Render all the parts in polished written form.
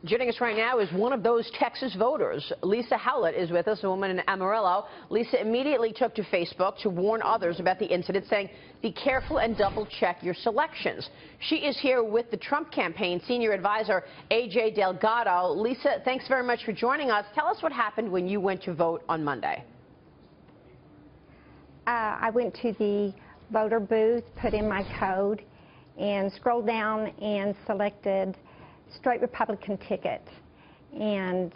Joining us right now is one of those Texas voters. Lisa Houlette is with us, a woman in Amarillo. Lisa immediately took to Facebook to warn others about the incident, saying, be careful and double-check your selections. She is here with the Trump campaign senior advisor, A.J. Delgado. Lisa, thanks very much for joining us. Tell us what happened when you went to vote on Monday. I went to the voter booth, put in my code, and scrolled down and selected straight Republican ticket, and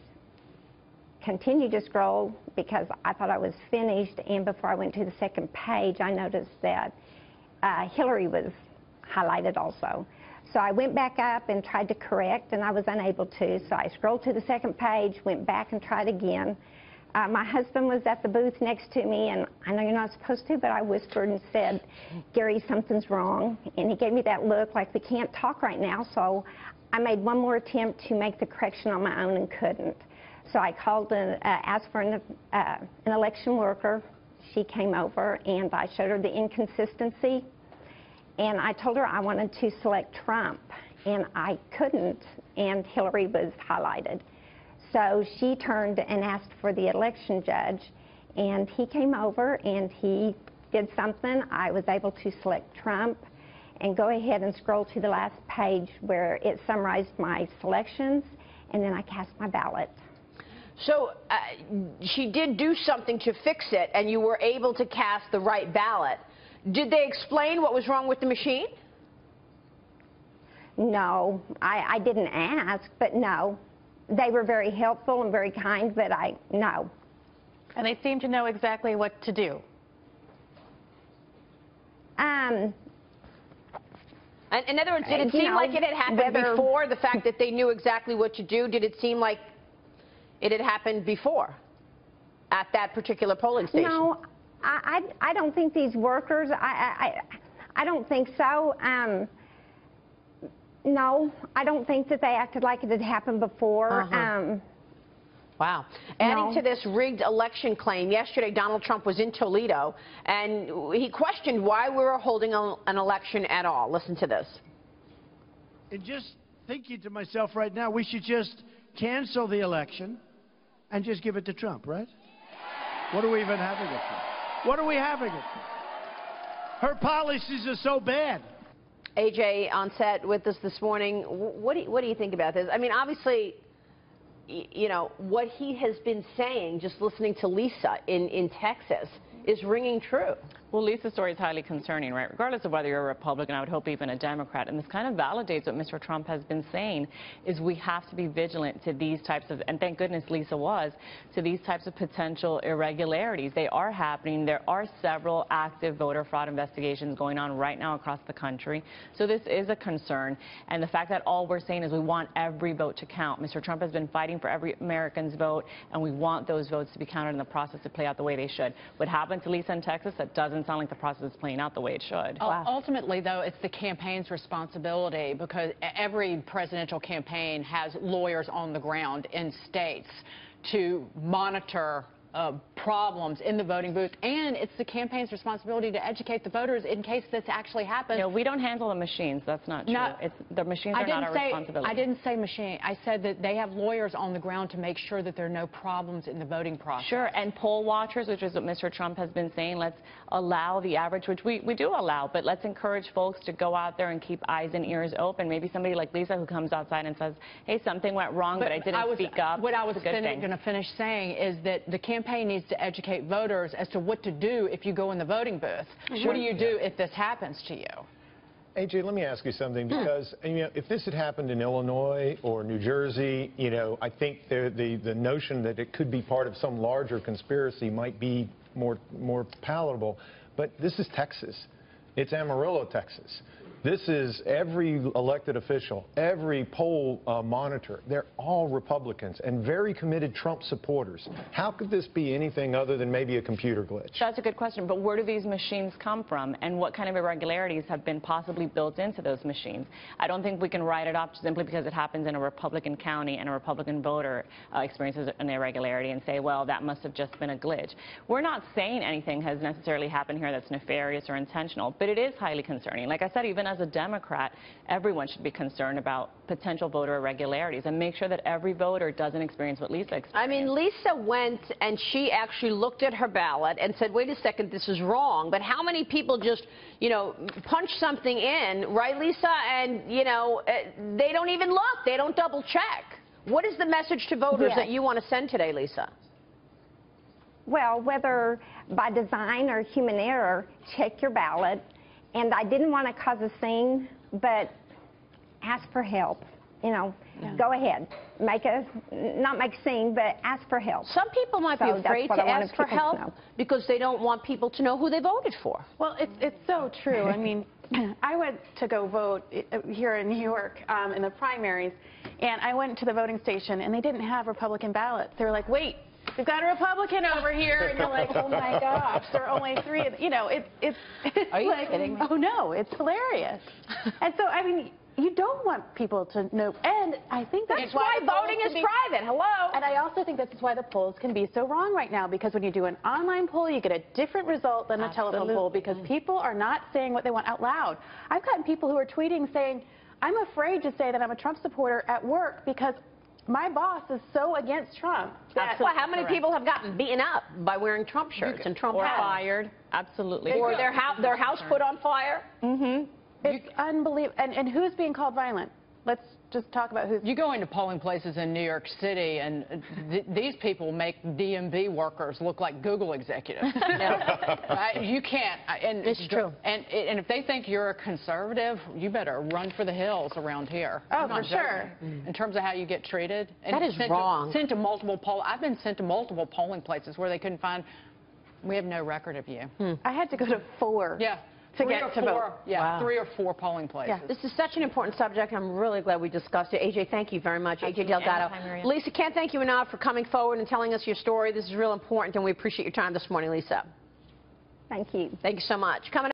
continued to scroll because I thought I was finished. And before I went to the second page, I noticed that Hillary was highlighted also. So I went back up and tried to correct, and I was unable to. So I scrolled to the second page, went back and tried again. My husband was at the booth next to me, and I know you're not supposed to, but I whispered and said, Gary, something's wrong. And he gave me that look like we can't talk right now. So I made one more attempt to make the correction on my own and couldn't. So I called and asked for an election worker. She came over, and I showed her the inconsistency. And I told her I wanted to select Trump, and I couldn't, and Hillary was highlighted. So she turned and asked for the election judge, and he came over and he did something. I was able to select Trump and go ahead and scroll to the last page where it summarized my selections, and then I cast my ballot. So she did do something to fix it, and you were able to cast the right ballot. Did they explain what was wrong with the machine? No, I didn't ask, but no. They were very helpful and very kind, but no. And they seemed to know exactly what to do. In other words, did it seem like it had happened before, the fact that they knew exactly what to do? Did it seem like it had happened before at that particular polling station? No, I don't think these workers, I don't think so. No, I don't think that they acted like it had happened before. Wow. Adding to this rigged election claim, yesterday Donald Trump was in Toledo, and he questioned why we were holding an election at all. Listen to this. And just thinking to myself right now, we should just cancel the election and just give it to Trump, right? What are we even having it for? What are we having it for? Her policies are so bad. AJ on set with us this morning. What do you think about this? I mean, obviously, you know, what he has been saying, just listening to Lisa in Texas, is ringing true. Well, Lisa's story is highly concerning, right? Regardless of whether you're a Republican, I would hope even a Democrat. And this kind of validates what Mr. Trump has been saying, is we have to be vigilant to these types of, and thank goodness Lisa was, to these types of potential irregularities. They are happening. There are several active voter fraud investigations going on right now across the country. So this is a concern. And the fact that all we're saying is we want every vote to count. Mr. Trump has been fighting for every American's vote, and we want those votes to be counted in the process to play out the way they should. What happened to Lisa in Texas, that doesn't sound like the process is playing out the way it should. Wow. Ultimately, though, it's the campaign's responsibility, because every presidential campaign has lawyers on the ground in states to monitor problems in the voting booth, and it's the campaign's responsibility to educate the voters in case this actually happens. No, we don't handle the machines. That's not true. No, the machines are not our responsibility. I didn't say machine. I said that they have lawyers on the ground to make sure that there are no problems in the voting process. Sure, and poll watchers, which is what Mr. Trump has been saying, let's allow the average, which we do allow, but let's encourage folks to go out there and keep eyes and ears open. Maybe somebody like Lisa who comes outside and says, hey, something went wrong, but I didn't speak up. What I was going to finish saying is that the campaign needs to educate voters as to what to do if you go in the voting booth. What do you do if this happens to you? AJ, let me ask you something, because if this had happened in Illinois or New Jersey, I think the notion that it could be part of some larger conspiracy might be more palatable. But this is Texas. It's Amarillo, Texas. This is every elected official, every poll monitor. They're all Republicans and very committed Trump supporters. How could this be anything other than maybe a computer glitch? That's a good question, but where do these machines come from, and what kind of irregularities have been possibly built into those machines? I don't think we can write it off simply because it happens in a Republican county and a Republican voter experiences an irregularity and say, well, that must have just been a glitch. We're not saying anything has necessarily happened here that's nefarious or intentional, but it is highly concerning. Like I said, even as as a Democrat, everyone should be concerned about potential voter irregularities and make sure that every voter doesn't experience what Lisa experienced. I mean, Lisa went and she actually looked at her ballot and said, wait a second, this is wrong. But how many people just, you know, punch something in, right, Lisa, and, you know, they don't even look. They don't double check. What is the message to voters that you want to send today, Lisa? Well, whether by design or human error, check your ballot. And I didn't want to cause a scene, but ask for help. You know, go ahead. Not make a scene, but ask for help. Some people might be afraid to ask for help because they don't want people to know who they voted for. Well, it's so true. I mean, I went to go vote here in New York in the primaries, and I went to the voting station, and they didn't have Republican ballots. They were like, wait, we've got a Republican over here, and you're like, oh my gosh, there are only 3. You know, it's are you like, kidding me? Oh no, it's hilarious. And so, I mean, you don't want people to know, and I think that's why voting is private. Hello. And I also think this is why the polls can be so wrong right now, because when you do an online poll, you get a different result than a telephone poll, because people are not saying what they want out loud. I've gotten people who are tweeting saying, I'm afraid to say that I'm a Trump supporter at work because my boss is so against Trump. Well, how many people have gotten beaten up by wearing Trump shirts and Trump hats? Or fired. Absolutely. Or their house put on fire? Mm-hmm. It's unbelievable. And who's being called violent? Let's just talk about who's... You go into polling places in New York City, and these people make DMV workers look like Google executives. Right? You can't. It's true. And if they think you're a conservative, you better run for the hills around here. Oh, for sure. In terms of how you get treated. And that is wrong. Sent to multiple I've been sent to multiple polling places where they couldn't find... We have no record of you. I had to go to 4. Yeah. To get to vote. Yeah, wow. 3 or 4 polling places. Yeah. This is such an important subject. I'm really glad we discussed it. AJ, thank you very much. AJ Delgado. Lisa, can't thank you enough for coming forward and telling us your story. This is real important, and we appreciate your time this morning, Lisa. Thank you. Thank you so much. Coming